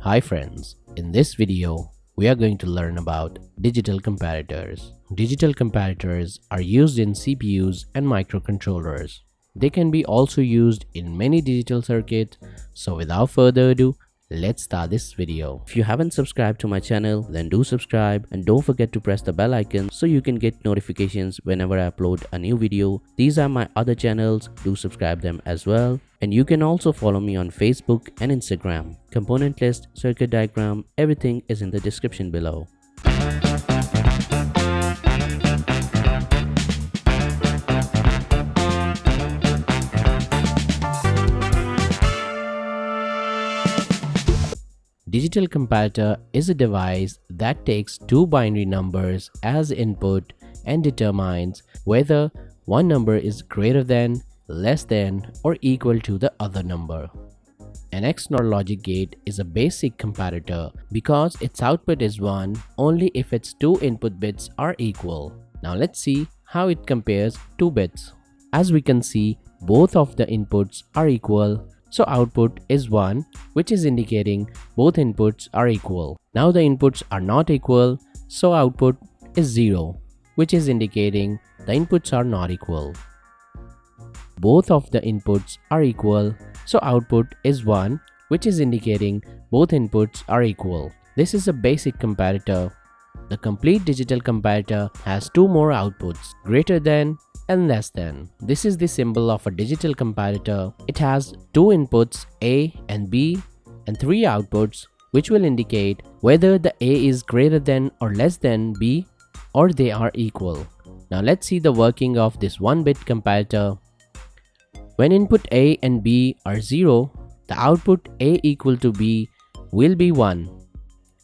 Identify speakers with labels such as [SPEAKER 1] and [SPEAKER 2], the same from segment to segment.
[SPEAKER 1] Hi friends, in this video we are going to learn about digital comparators. Digital comparators are used in CPUs and microcontrollers. They can be also used in many digital circuits. So without further ado, let's start this video. If you haven't subscribed to my channel, then do subscribe and don't forget to press the bell icon so you can get notifications whenever I upload a new video. These are my other channels, do subscribe them as well. And you can also follow me on Facebook and Instagram. Component list, circuit diagram, everything is in the description below. Digital comparator is a device that takes two binary numbers as input and determines whether one number is greater than, less than, or equal to the other number. An XNOR logic gate is a basic comparator because its output is 1 only if its two input bits are equal. Now let's see how it compares two bits. As we can see, both of the inputs are equal. So output is 1, which is indicating both inputs are equal. Now the inputs are not equal, so output is 0, which is indicating the inputs are not equal. Both of the inputs are equal, so output is 1, which is indicating both inputs are equal. This is a basic comparator. The complete digital comparator has two more outputs, greater than and less than. This is the symbol of a digital comparator. It has two inputs A and B and three outputs, which will indicate whether the A is greater than or less than B or they are equal. Now let's see the working of this 1-bit comparator. When input A and B are 0, the output A equal to B will be 1.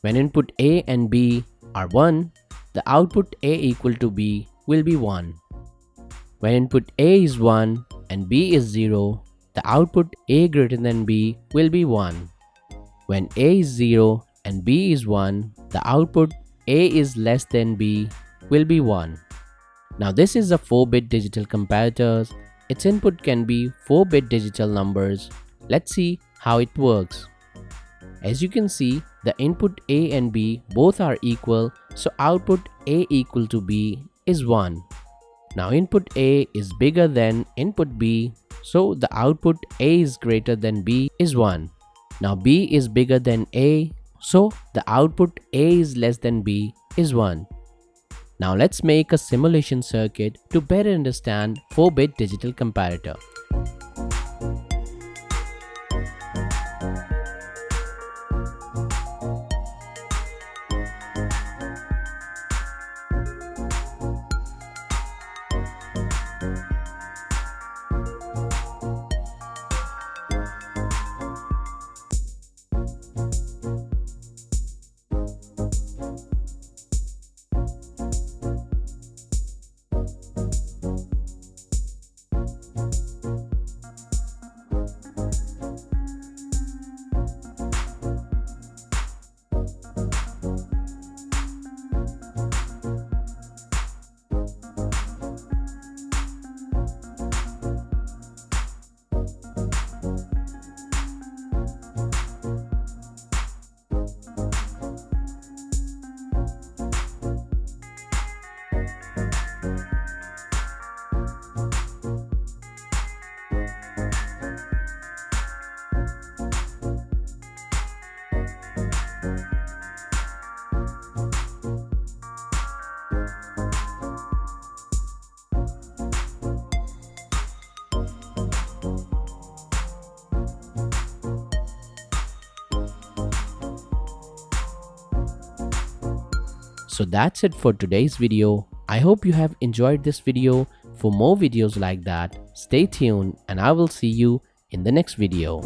[SPEAKER 1] When input A and B are 1, the output A equal to B will be 1. When input A is 1 and B is 0, the output A greater than B will be 1. When A is 0 and B is 1, the output A is less than B will be 1. Now this is a 4-bit digital comparator. Its input can be 4-bit digital numbers. Let's see how it works. As you can see, the input A and B both are equal, so output A equal to B is 1. Now input A is bigger than input B, so the output A is greater than B is 1. Now B is bigger than A, so the output A is less than B is 1. Now let's make a simulation circuit to better understand 4-bit digital comparator. So that's it for today's video. I hope you have enjoyed this video. For more videos like that, stay tuned and I will see you in the next video.